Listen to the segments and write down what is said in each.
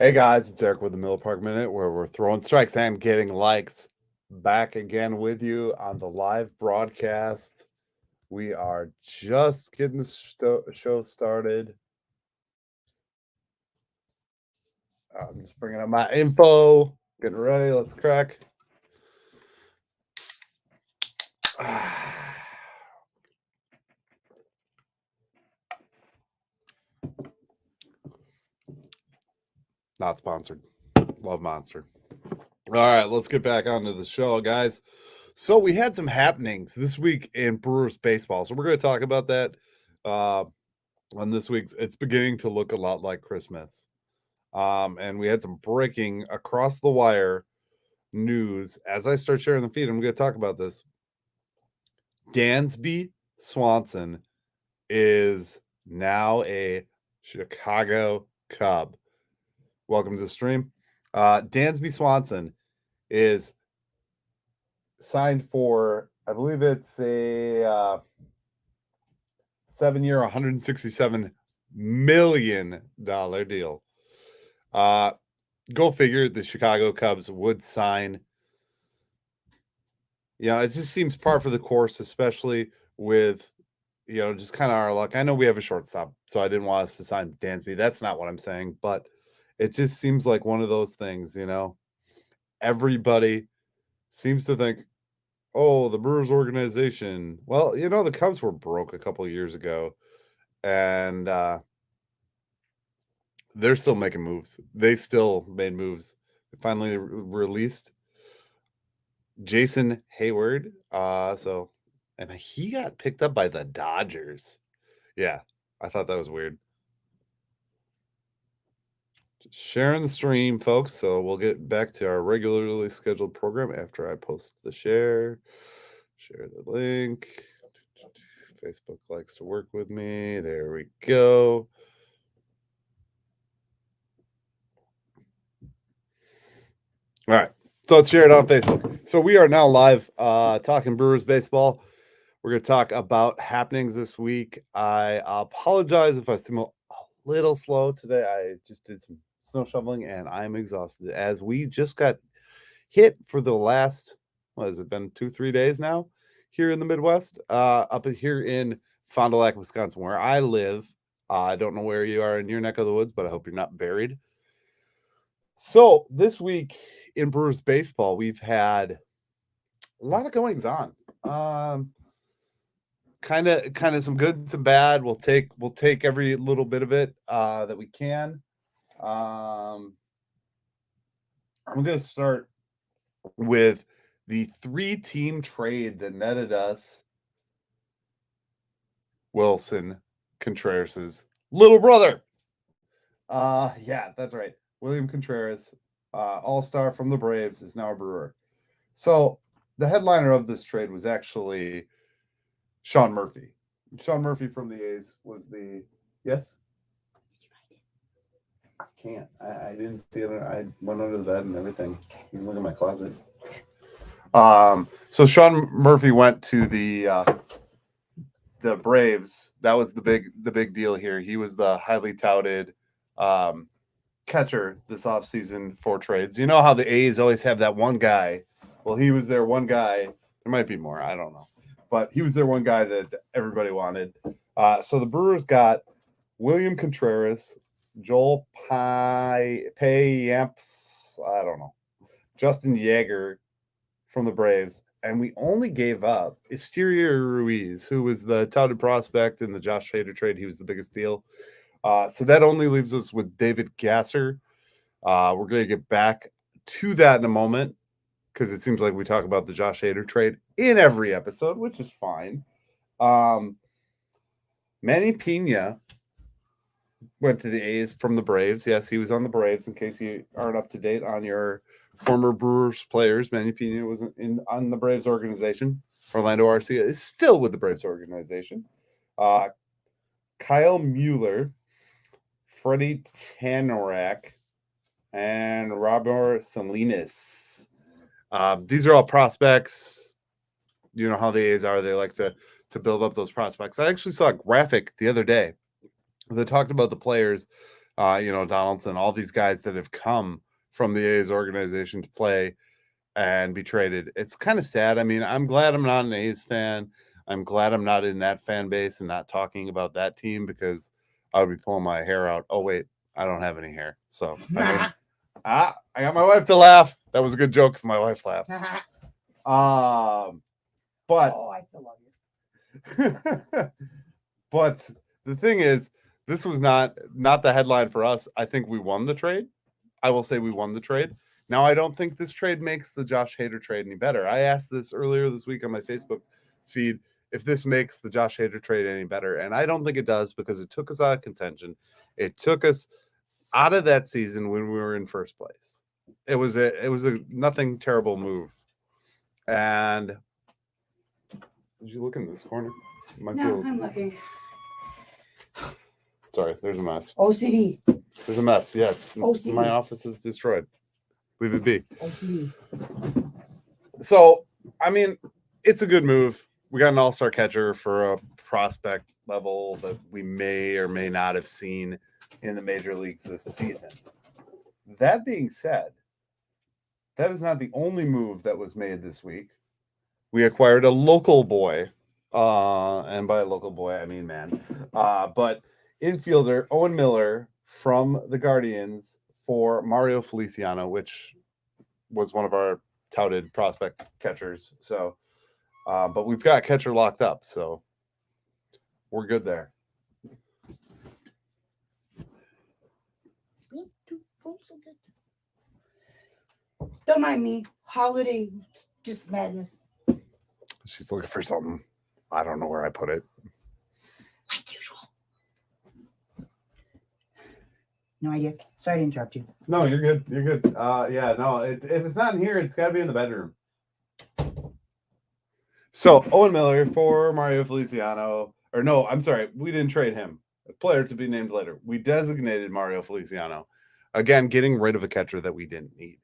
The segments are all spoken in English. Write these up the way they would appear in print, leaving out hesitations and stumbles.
Hey guys, it's Eric with the Miller Park Minute, where we're throwing strikes and getting likes. Back again with you on the live broadcast. We are just getting the show started. I'm just bringing up my info, getting ready. Let's crack. Not sponsored. Love Monster. All right, let's get back onto the show, guys. So we had some happenings this week in Brewers baseball. So we're going to talk about that on this week's. It's beginning to look a lot like Christmas. And we had some breaking across the wire news. As I start sharing the feed, I'm going to talk about this. Dansby Swanson is now a Chicago Cub. Welcome to the stream. Dansby Swanson is signed for, I believe it's a 7-year, $167 million deal. Go figure, the Chicago Cubs would sign. It just seems par for the course, especially with, just kind of our luck. I know we have a shortstop, so I didn't want us to sign Dansby. That's not what I'm saying, but it just seems like one of those things, everybody seems to think, oh, the Brewers organization. Well, the Cubs were broke a couple of years ago, and they're still making moves. They still made moves. They finally released Jason Hayward. And he got picked up by the Dodgers. Yeah, I thought that was weird. Just sharing the stream, folks. So we'll get back to our regularly scheduled program after I post the share. Share the link. Facebook likes to work with me. There we go. All right. So let's share it on Facebook. So we are now live talking Brewers baseball. We're going to talk about happenings this week. I apologize if I seem a little slow today. I just did some snow shoveling and I'm exhausted as we just got hit for the last, what has it been, 2-3 days now here in the Midwest, up here in Fond du Lac, Wisconsin, where I live. I don't know where you are in your neck of the woods, but I hope you're not buried. So this week in Brewers baseball, we've had a lot of goings on. Kind of some good, some bad. We'll take every little bit of it that we can. I'm going to start with the 3-team trade that netted us Wilson Contreras' little brother. Yeah, that's right. William Contreras, all-star from the Braves, is now a Brewer. So the headliner of this trade was actually Sean Murphy. Sean Murphy from the A's was the yes. I can't. I didn't see it. I went under the bed and everything. You can look at my closet. So Sean Murphy went to the Braves. That was the big deal here. He was the highly touted catcher this offseason for trades. You know how the A's always have that one guy. Well, he was their one guy. There might be more. I don't know. But he was their one guy that everybody wanted. So the Brewers got William Contreras, Joel Payamps, I don't know, Justin Yeager from the Braves, and we only gave up Exterior Ruiz, who was the touted prospect in the Josh Hader trade. He was the biggest deal. So that only leaves us with David Gasser. We're going to get back to that in a moment because it seems like we talk about the Josh Hader trade in every episode, which is fine. Manny Pena went to the A's from the Braves. Yes, he was on the Braves. In case you aren't up to date on your former Brewers players, Manny Pena was on the Braves organization. Orlando Arcia is still with the Braves organization. Kyle Mueller, Freddie Tanorak, and Robert Salinas. These are all prospects. You know how the A's are. They like to build up those prospects. I actually saw a graphic the other day that talked about the players Donaldson, all these guys that have come from the A's organization to play and be traded. It's kind of sad. I mean, I'm glad I'm not an A's fan. I'm glad I'm not in that fan base and not talking about that team because I would be pulling my hair out. Oh, wait, I don't have any hair. So, I mean, I got my wife to laugh. That was a good joke if my wife laughs. But I still love you. but the thing is, this was not the headline for us. I think we won the trade. I will say we won the trade. Now, I don't think this trade makes the Josh Hader trade any better. I asked this earlier this week on my Facebook feed if this makes the Josh Hader trade any better, and I don't think it does because it took us out of contention. It took us out of that season when we were in first place. It was a nothing terrible move. And did you look in this corner? I'm looking. Sorry, there's a mess. OCD. There's a mess. Yeah, OCD. My office is destroyed. Leave it be. OCD. So, I mean, it's a good move. We got an all-star catcher for a prospect level that we may or may not have seen in the major leagues this season. That being said, that is not the only move that was made this week. We acquired a local boy, and by a local boy, I mean man, but infielder Owen Miller from the Guardians for Mario Feliciano, which was one of our touted prospect catchers. So, but we've got catcher locked up, so we're good there. Don't mind me. Holiday, just madness. She's looking for something. I don't know where I put it. Like usual. No idea. Sorry to interrupt you. No, you're good. You're good. Yeah, no. If it's not in here, it's got to be in the bedroom. So Owen Miller for Mario Feliciano, or no, I'm sorry, we didn't trade him. A player to be named later. We designated Mario Feliciano. Again, getting rid of a catcher that we didn't need.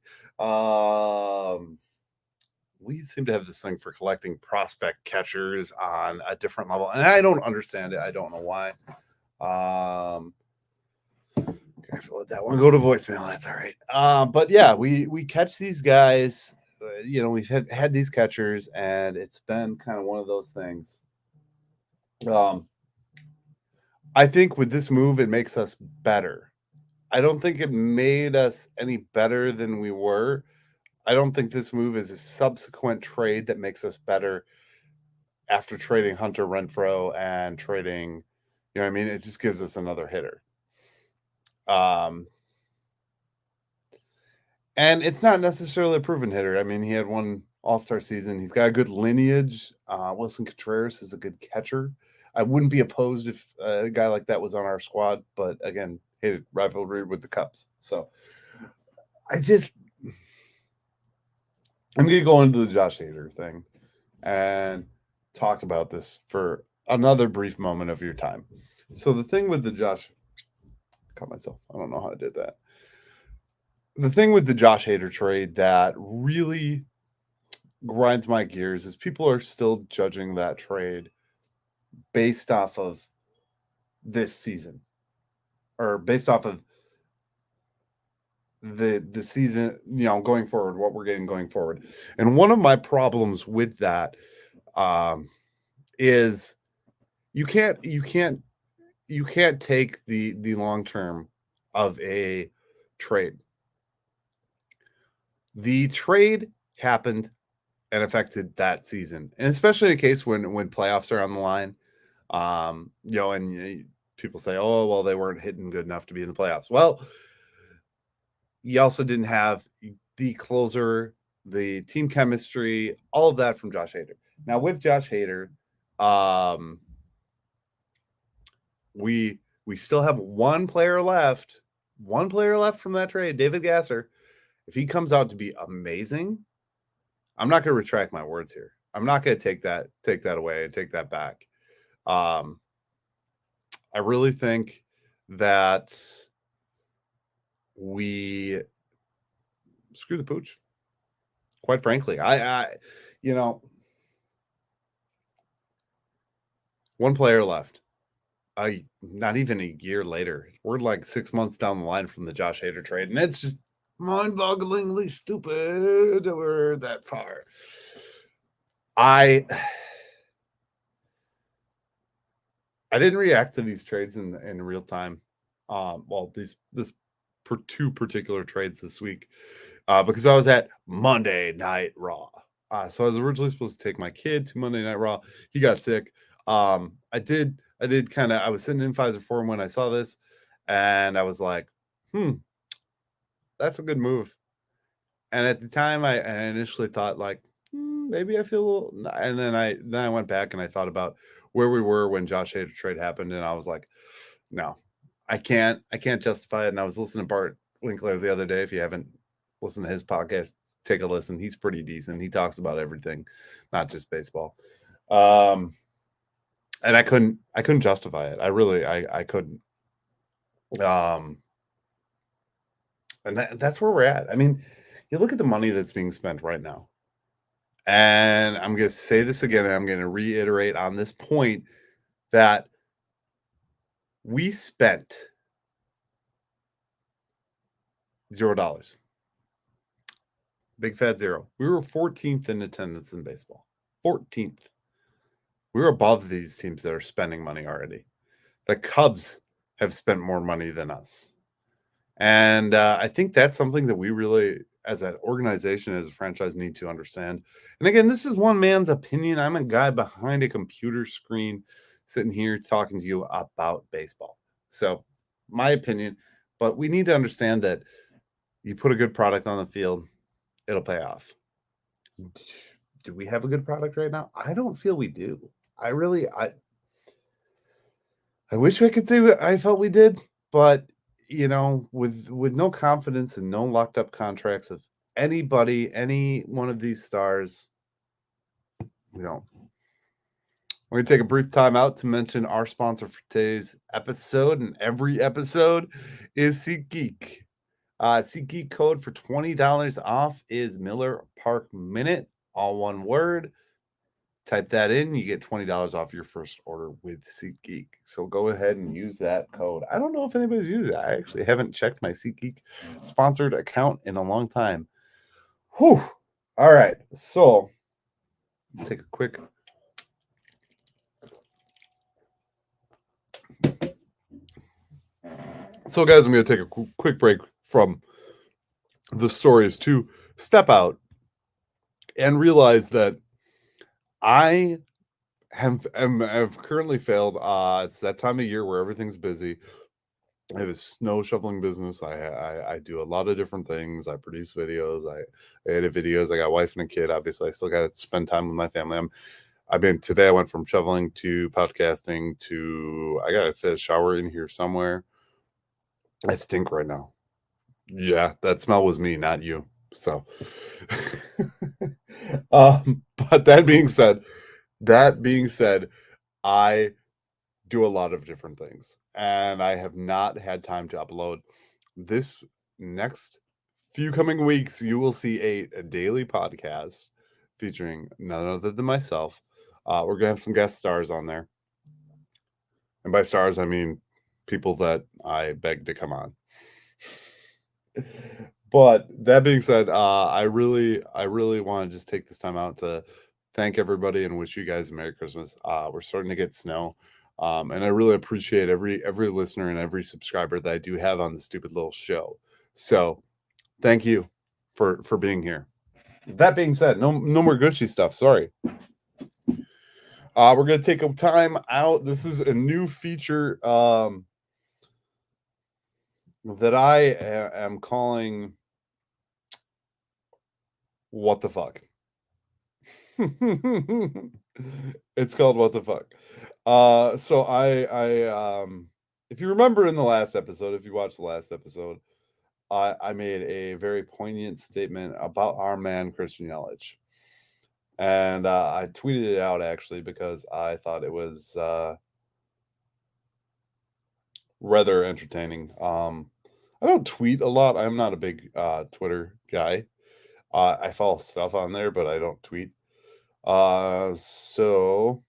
We seem to have this thing for collecting prospect catchers on a different level, and I don't understand it. I don't know why. I have to let that one go to voicemail. That's all right. But yeah, we catch these guys. We've had these catchers, and it's been kind of one of those things. I think with this move, it makes us better. I don't think it made us any better than we were. I don't think this move is a subsequent trade that makes us better after trading Hunter Renfroe and trading, it just gives us another hitter. And it's not necessarily a proven hitter. I mean, he had one all-star season. He's got a good lineage. Wilson Contreras is a good catcher. I wouldn't be opposed if a guy like that was on our squad, but again, hated rivalry with the Cubs. So I'm going to go into the Josh Hader thing and talk about this for another brief moment of your time. So the thing with the Josh, caught myself. I don't know how I did that. The thing with the Josh Hader trade that really grinds my gears is people are still judging that trade based off of this season or based off of the season, going forward, what we're getting going forward. And one of my problems with that is you can't take the long term of a trade. The trade happened and affected that season, and especially in a case when playoffs are on the line, and people say, "Oh, well, they weren't hitting good enough to be in the playoffs." Well, you also didn't have the closer, the team chemistry, all of that from Josh Hader. Now with Josh Hader, we still have one player left from that trade, David Gasser. If he comes out to be amazing, I'm not going to retract my words here. I'm not going to take that away and take that back. I really think that we screw the pooch. Quite frankly, I one player left. not even a year later. We're like 6 months down the line from the Josh Hader trade, and it's just mind-bogglingly stupid that we're that far. I didn't react to these trades in real time. Well, this two particular trades this week, because I was at Monday Night Raw. So I was originally supposed to take my kid to Monday Night Raw. He got sick. I did kind of. I was sitting in Pfizer Forum when I saw this, and I was like, that's a good move. And at the time, I initially thought like, maybe I feel a little. And then I went back and I thought about where we were when Josh Hader trade happened, and I was like, no, I can't justify it. And I was listening to Bart Winkler the other day. If you haven't listened to his podcast, take a listen. He's pretty decent. He talks about everything, not just baseball. And I couldn't justify it. I couldn't. And that's where we're at. I mean, you look at the money that's being spent right now. And I'm going to say this again, and I'm going to reiterate on this point that we spent $0. Big fat zero. We were 14th in attendance in baseball. 14th. We were above these teams that are spending money already. The Cubs have spent more money than us. And I think that's something that we really, as an organization, as a franchise, need to understand. And again, this is one man's opinion. I'm a guy behind a computer screen sitting here talking to you about baseball. So my opinion, but we need to understand that you put a good product on the field, it'll pay off. Do we have a good product right now? I don't feel we do. I wish I could say I felt we did, but with no confidence and no locked up contracts of anybody, any one of these stars, we don't. We're going to take a brief time out to mention our sponsor for today's episode, and every episode is SeatGeek. SeatGeek code for $20 off is Miller Park Minute, all one word. Type that in, you get $20 off your first order with SeatGeek. So go ahead and use that code. I don't know if anybody's used it. I actually haven't checked my SeatGeek sponsored account in a long time. Whew. All right. So take a quick. So guys, I'm going to take a quick break from the stories to step out and realize that I have currently failed. It's that time of year where everything's busy. I have a snow shoveling business. I do a lot of different things. I produce videos. I edit videos. I got a wife and a kid. Obviously, I still got to spend time with my family. Today I went from shoveling to podcasting to I got to fit a shower in here somewhere. I stink right now. Yeah, that smell was me, not you. So, but that being said, I do a lot of different things, and I have not had time to upload. This next few coming weeks, you will see a daily podcast featuring none other than myself. We're gonna have some guest stars on there, and by stars I mean people that I beg to come on. But that being said, I really want to just take this time out to thank everybody and wish you guys a Merry Christmas. We're starting to get snow. And I really appreciate every listener and every subscriber that I do have on the stupid little show. So thank you for being here. That being said, no more Gushy stuff. Sorry. We're gonna take a time out. This is a new feature that I am calling What the Fuck. It's called What the Fuck. So I if you remember in the last episode, if you watched the last episode, I made a very poignant statement about our man Christian Yelich. And I tweeted it out actually because I thought it was rather entertaining. I don't tweet a lot. I'm not a big Twitter guy. I follow stuff on there, but I don't tweet. So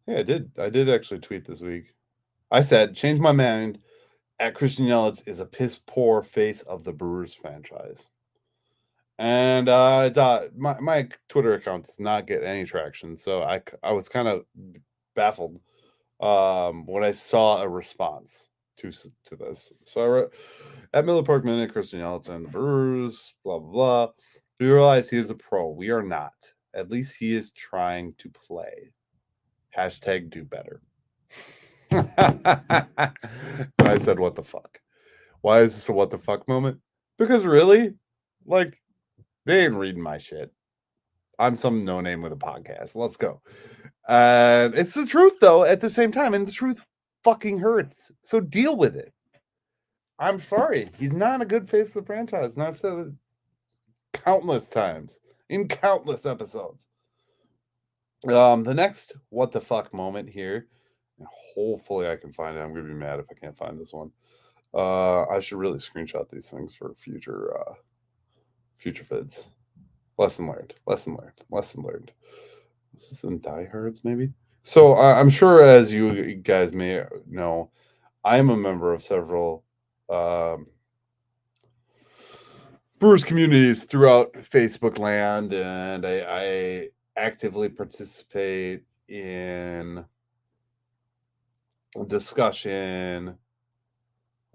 Yeah, I did. I did actually tweet this week. I said, change my mind. At Christian Yelich is a piss poor face of the Brewers franchise. And my Twitter account does not get any traction. So I was kind of baffled when I saw a response to this. So I wrote, at Miller Park Minute, Christian Yelich and the Brewers, blah, blah, blah. We realize he is a pro. We are not. At least he is trying to play. Hashtag do better. And I said, what the fuck? Why is this a what the fuck moment? Because really, like, they ain't reading my shit. I'm some no name with a podcast. Let's go. It's the truth, though, at the same time. And the truth fucking hurts. So deal with it. I'm sorry. He's not a good face of the franchise. And I've said it countless times in countless episodes. The next what the fuck moment here, hopefully I can find it. I'm going to be mad if I can't find this one. I should really screenshot these things for future vids. Lesson learned. Is this in Diehards, maybe? So I'm sure, as you guys may know, I'm a member of several Brewers communities throughout Facebook land, and I actively participate in discussion.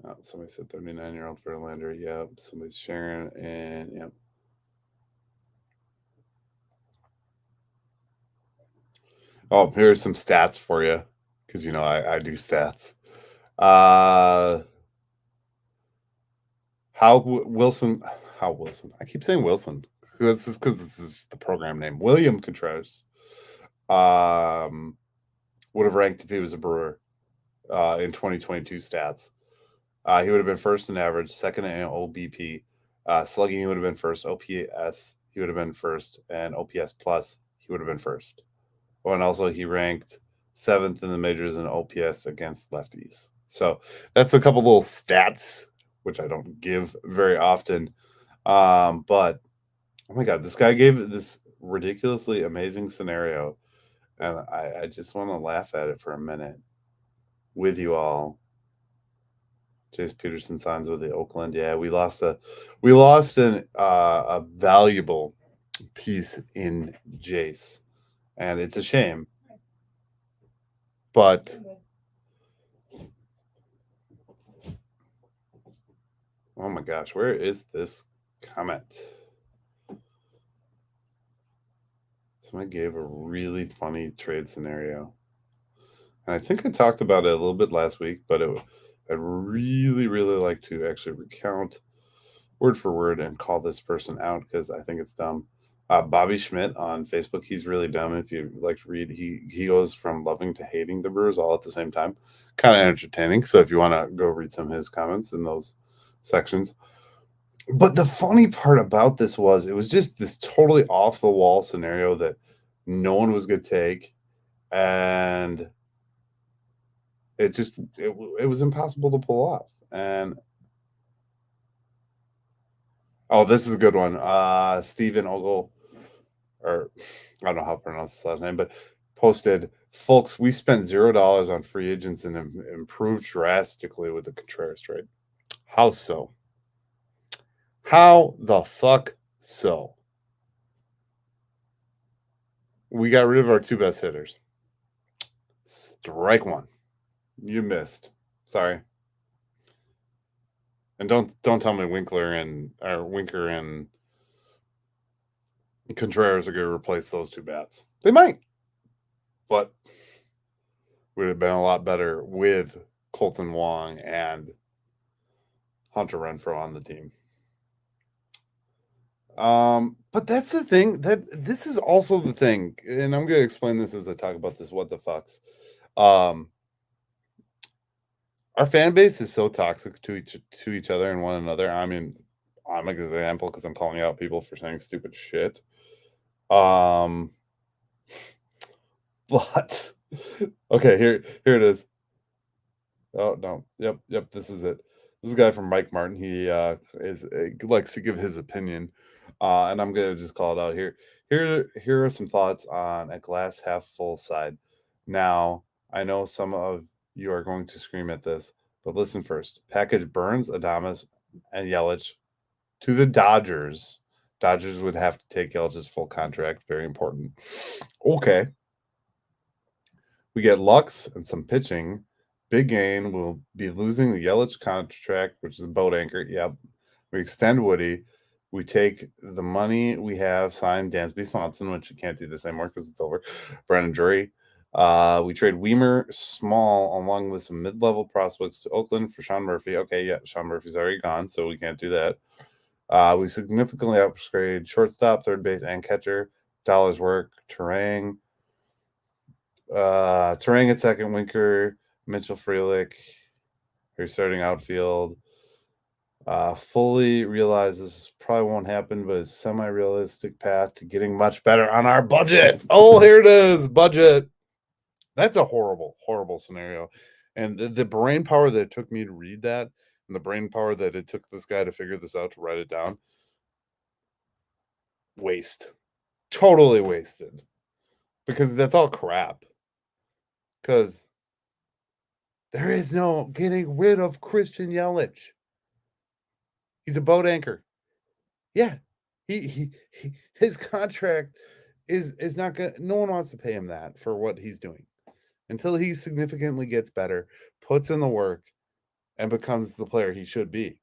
Oh, somebody said 39-year-old Verlander. Yep. Somebody's sharing, and yep. Oh, here's some stats for you, because I do stats. How Wilson? I keep saying Wilson. This is because this is the program name. William Contreras would have ranked if he was a Brewer in 2022 stats. He would have been first in average, second in OBP. Slugging, he would have been first. OPS, he would have been first. And OPS plus, he would have been first. Oh, and also he ranked 7th in the majors in OPS against lefties. So that's a couple little stats, which I don't give very often. But, oh my God, this guy gave this ridiculously amazing scenario. And I just want to laugh at it for a minute with you all. Jace Peterson signs with the Oakland. Yeah, we lost a valuable piece in Jace, and it's a shame. But oh my gosh, where is this comment? Somebody gave a really funny trade scenario, and I think I talked about it a little bit last week, but I'd really, really like to actually recount word for word and call this person out because I think it's dumb. Bobby Schmidt on Facebook, he's really dumb. If you like to read, he goes from loving to hating the Brewers all at the same time. Kind of entertaining. So if you want to go read some of his comments in those sections. But the funny part about this was it was just this totally off the wall scenario that no one was going to take. And it was impossible to pull off. And oh, this is a good one. Stephen Ogle, or I don't know how to pronounce his last name, but posted, folks, we spent $0 on free agents and improved drastically with the Contreras trade. How so? How the fuck so? We got rid of our 2 best hitters. Strike one. You missed. Sorry. And don't tell me Winker and Contreras are going to replace those 2 bats. They might, but would have been a lot better with Colton Wong and Hunter Renfroe on the team. But that's the thing, that this is also the thing, and I'm going to explain this as I talk about this what the fucks. Our fan base is so toxic to each other and one another. I mean, I'm an example because I'm calling out people for saying stupid shit. But okay, here it is. Oh no, yep, this is it. This is a guy from Mike Martin. He likes to give his opinion, and I'm gonna just call it out here. Here are some thoughts on a glass half full side. Now, I know some of you are going to scream at this, but listen first. Package Burns, Adames, and Yelich to the Dodgers. Dodgers would have to take Yelich's full contract. Very important. Okay. We get Lux and some pitching. Big gain. We'll be losing the Yelich contract, which is a boat anchor. Yep. We extend Woody. We take the money we have, signed Dansby Swanson, which you can't do this anymore because it's over. Brandon Drury. We trade Weimer Small along with some mid-level prospects to Oakland for Sean Murphy. Okay, yeah, Sean Murphy's already gone, so we can't do that. We significantly upgrade shortstop, third base, and catcher. Dollars work. Terang at second, Winker, Mitchell Frelick, who's starting outfield. Fully realize this probably won't happen, but it's semi-realistic path to getting much better on our budget. Oh, here it is, budget. That's a horrible, horrible scenario. And the brain power that it took me to read that, and the brain power that it took this guy to figure this out, to write it down, waste. Totally wasted. Because that's all crap. Because there is no getting rid of Christian Yelich. He's a boat anchor. Yeah. His contract is not gonna, no one wants to pay him that for what he's doing until he significantly gets better, puts in the work, and becomes the player he should be.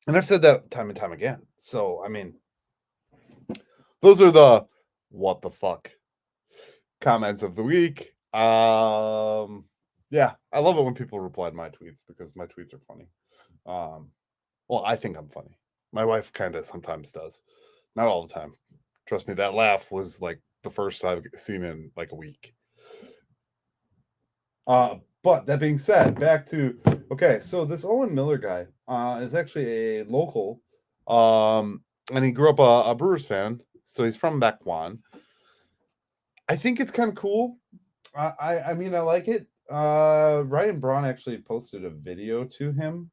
And I've said that time and time again. So I mean, those are the what the fuck comments of the week. Yeah, I love it when people reply to my tweets because my tweets are funny. Well, I think I'm funny. My wife kind of sometimes does. Not all the time. Trust me, that laugh was like the first I've seen in like a week. But that being said, back to okay, so this Owen Miller guy is actually a local, and he grew up a Brewers fan, so he's from Mequon. I think it's kind of cool. I mean, I like it. Ryan Braun actually posted a video to him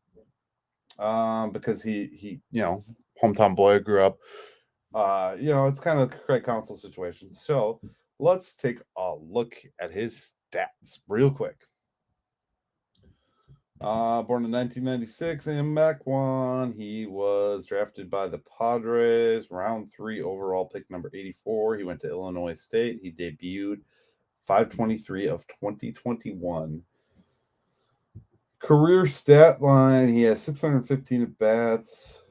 because he hometown boy, grew up. It's kind of a Craig Counsell situation. So let's take a look at his stats real quick. Born in 1996 in Mequon. He was drafted by the Padres, round 3 overall pick number 84. He went to Illinois State. He debuted 5/23 of 2021. Career stat line, he has 615 at bats,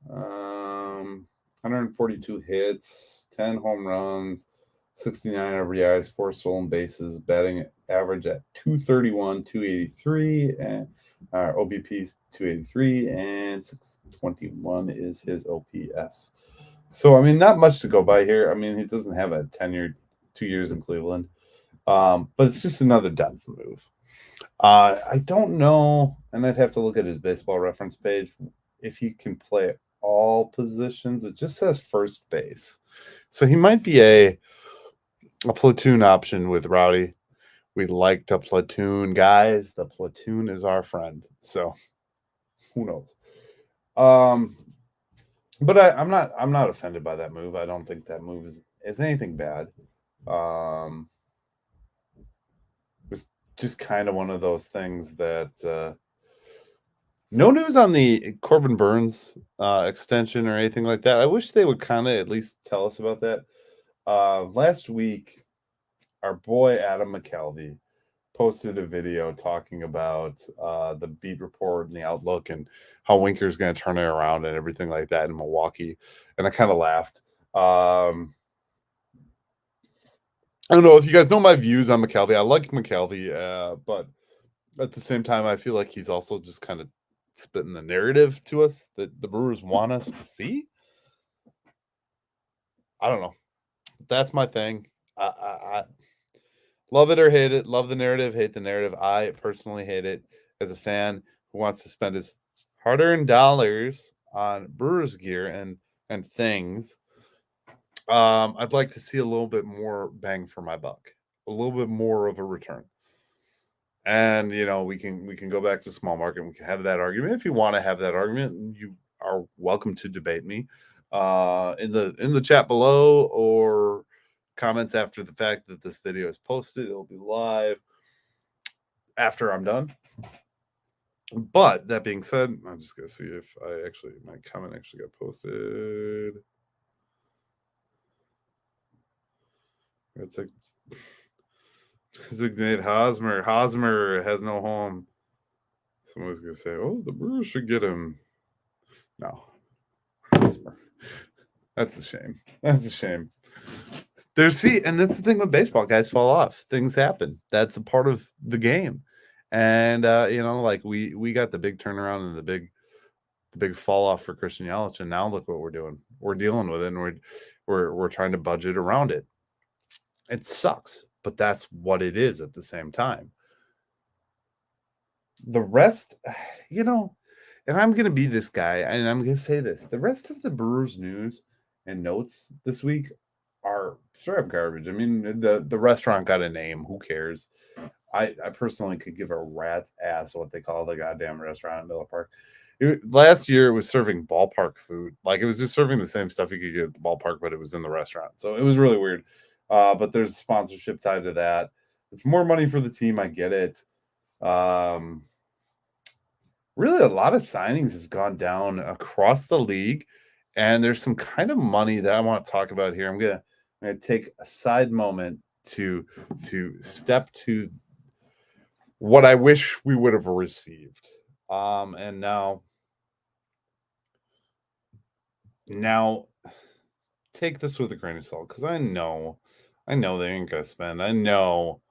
142 hits, 10 home runs, 69 RBIs, 4 stolen bases, batting average at 231, 283, and OBP 283, and 621 is his OPS. So, I mean, not much to go by here. I mean, he doesn't have a tenure, 2 years in Cleveland, but it's just another depth move. I don't know, and I'd have to look at his baseball reference page, if he can play all positions. It just says first base. So he might be a platoon option with Rowdy. We like to platoon, guys. The platoon is our friend. So who knows? But I'm not offended by that move. I don't think that move is anything bad. It's just kind of one of those things that no news on the Corbin Burns extension or anything like that. I wish they would kind of at least tell us about that. Last week, our boy Adam McKelvey posted a video talking about the beat report and the outlook and how Winker's going to turn it around and everything like that in Milwaukee. And I kind of laughed. I don't know if you guys know my views on McKelvey. I like McKelvey, but at the same time, I feel like he's also just kind of spitting the narrative to us that the Brewers want us to see. I don't know. That's my thing. I love it or hate it. Love the narrative, hate the narrative. I personally hate it as a fan who wants to spend his hard-earned dollars on Brewers gear and things. I'd like to see a little bit more bang for my buck, a little bit more of a return. And we can go back to small market. We can have that argument if you want to have that argument. You are welcome to debate me in the chat below, or comments after the fact that this video is posted. It'll be live after I'm done. But that being said, I'm just gonna see if my comment actually got posted. It's like designate Hosmer. Hosmer has no home. Someone's gonna say, "Oh, the Brewers should get him." No, Hosmer. That's a shame. That's a shame. And that's the thing with baseball. Guys fall off. Things happen. That's a part of the game. And like we got the big turnaround and the big fall off for Christian Yelich, and now look what we're doing. We're dealing with it, and we're trying to budget around it. It sucks, but that's what it is at the same time. The rest, and I'm going to be this guy, and I'm going to say this. The rest of the Brewers news and notes this week are straight up garbage. I mean, the restaurant got a name. Who cares? I personally could give a rat's ass what they call the goddamn restaurant in Miller Park. Last year, it was serving ballpark food. Like, it was just serving the same stuff you could get at the ballpark, but it was in the restaurant. So it was really weird. But there's sponsorship tied to that. It's more money for the team. I get it. Really, a lot of signings have gone down across the league, and there's some kind of money that I want to talk about here. I'm gonna take a side moment to step to what I wish we would have received. And now take this with a grain of salt, because I know they ain't gonna spend. I know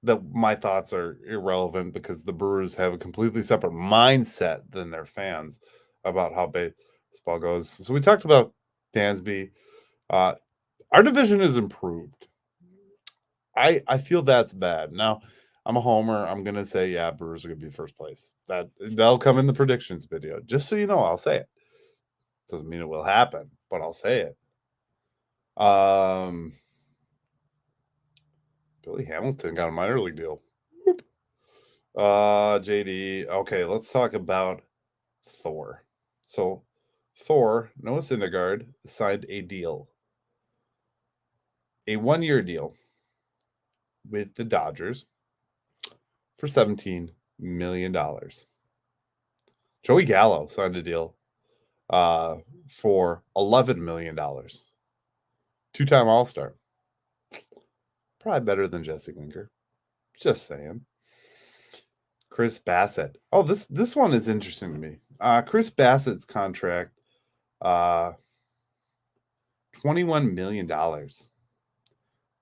that my thoughts are irrelevant because the Brewers have a completely separate mindset than their fans about how baseball goes. So we talked about Dansby. Our division is improved. I feel that's bad. Now, I'm a homer. I'm going to say, yeah, Brewers are going to be first place. That'll come in the predictions video. Just so you know, I'll say it. Doesn't mean it will happen, but I'll say it. Billy Hamilton got a minor league deal. Whoop. JD. Okay, let's talk about Thor. So Thor, Noah Syndergaard, signed a deal. A 1-year deal with the Dodgers for $17 million. Joey Gallo signed a deal for $11 million. 2-time All-Star. Probably better than Jesse Winker. Just saying. Chris Bassett. Oh, this one is interesting to me. Chris Bassett's contract, $21 million.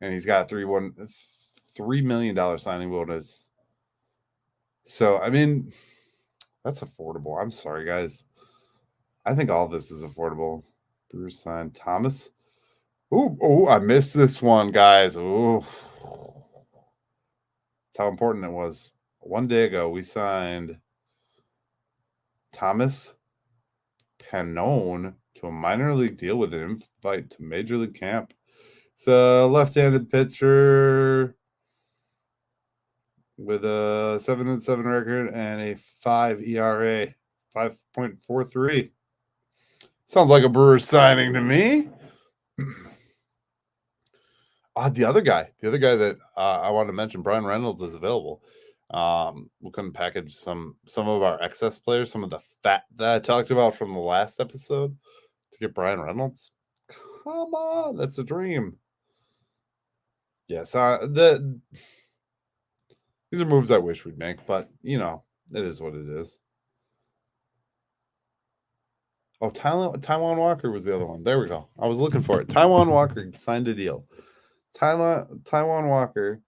And he's got $3 million signing bonus. So, I mean, that's affordable. I'm sorry, guys. I think all this is affordable. Brewers signed Thomas. Oh, I missed this one, guys. Oh, that's how important it was. 1 day ago, we signed Thomas Pannone to a minor league deal with an invite to Major League Camp. It's a left-handed pitcher with a 7-7 record and a 5 ERA, 5.43. Sounds like a Brewers signing to me. The other guy that I want to mention, Brian Reynolds, is available. We couldn't package some of our excess players, some of the fat that I talked about from the last episode, to get Brian Reynolds. Come on, that's a dream. Yes, these are moves I wish we'd make, but it is what it is. Oh, Taijuan Walker was the other one. There we go. I was looking for it. Taijuan Walker signed a deal. Taijuan Walker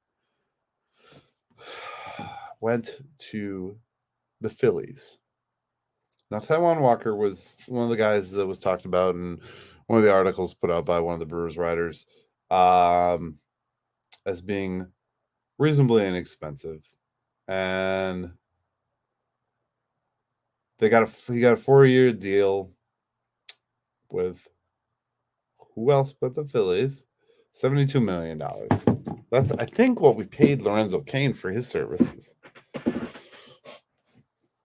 went to the Phillies. Now, Taijuan Walker was one of the guys that was talked about in one of the articles put out by one of the Brewers writers as being reasonably inexpensive. And he got a 4-year deal with who else but the Phillies? $72 million. That's, I think, what we paid Lorenzo Cain for his services.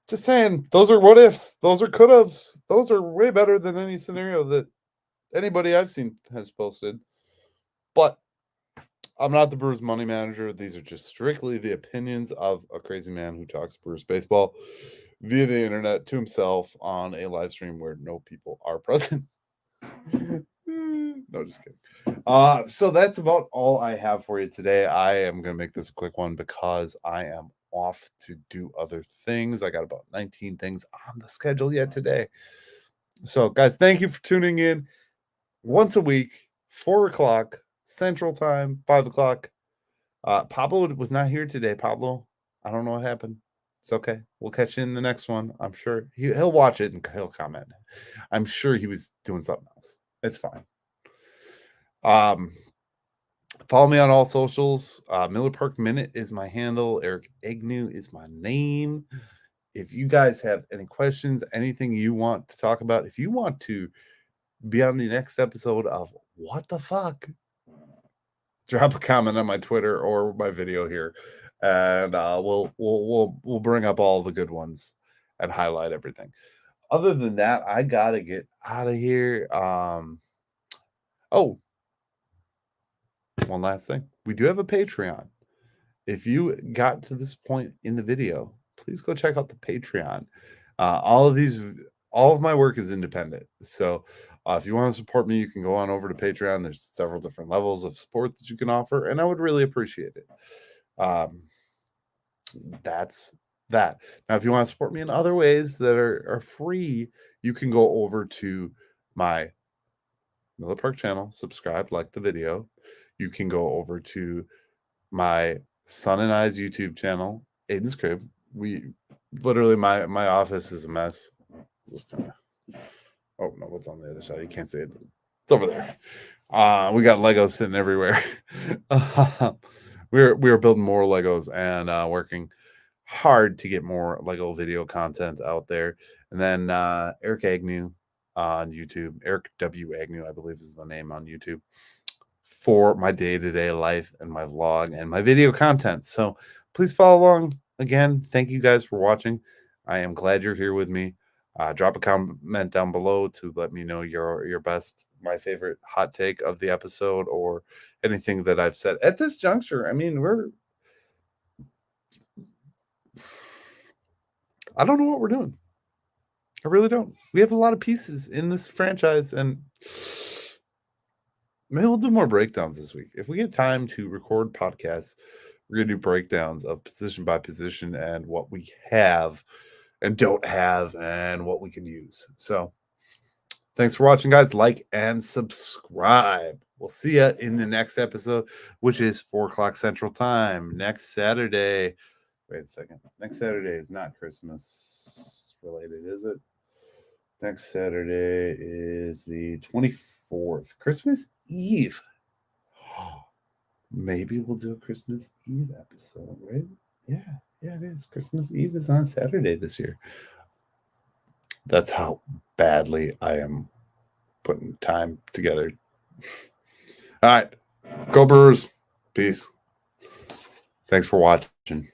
Just saying, those are what ifs. Those are could haves. Those are way better than any scenario that anybody I've seen has posted. But I'm not the Brewers money manager. These are just strictly the opinions of a crazy man who talks Brewers baseball via the internet to himself on a live stream where no people are present. No, just kidding. So that's about all I have for you today. I am going to make this a quick one because I am off to do other things. I got about 19 things on the schedule yet today. So, guys, thank you for tuning in once a week, 4 o'clock Central Time, 5 o'clock. Pablo was not here today. Pablo, I don't know what happened. It's okay. We'll catch you in the next one. I'm sure he'll watch it and he'll comment. I'm sure he was doing something else. It's fine. Follow me on all socials. Miller Park Minute is my handle. Eric Agnew is my name. If you guys have any questions, anything you want to talk about, if you want to be on the next episode of What the Fuck, drop a comment on my Twitter or my video here, and we'll bring up all the good ones and highlight everything. Other than that, I gotta get out of here. Oh, one last thing. We do have a Patreon. If you got to this point in the video, please go check out the Patreon. All of my work is independent. So if you want to support me, you can go on over to Patreon. There's several different levels of support that you can offer, and I would really appreciate it. That's that. Now, if you want to support me in other ways that are free, you can go over to my Miller Park channel, subscribe, like the video. You can go over to my son and I's YouTube channel, Aiden's Crib. We literally my office is a mess. Just kinda, oh no, what's on the other side? You can't see it. It's over there. We got Legos sitting everywhere. we're building more Legos and working hard to get more Lego video content out there. And then Eric Agnew on YouTube, Eric W. Agnew, I believe is the name on YouTube, for my day-to-day life and my vlog and my video content. So please follow along. Again, thank you guys for watching. I am glad you're here with me. Drop a comment down below to let me know your best, my favorite hot take of the episode, or anything that I've said at this juncture. I mean, I don't know what we're doing. I really don't. We have a lot of pieces in this franchise, and maybe we'll do more breakdowns this week. If we get time to record podcasts, we're going to do breakdowns of position by position and what we have and don't have and what we can use. So thanks for watching, guys. Like and subscribe. We'll see you in the next episode, which is 4 o'clock Central Time next Saturday. Wait a second. Next Saturday is not Christmas related, is it? Next Saturday is the 24th, Christmas Eve. Maybe we'll do a Christmas Eve episode, right? Yeah, it is. Christmas Eve is on Saturday this year. That's how badly I am putting time together. All right. Go Brewers. Peace. Thanks for watching.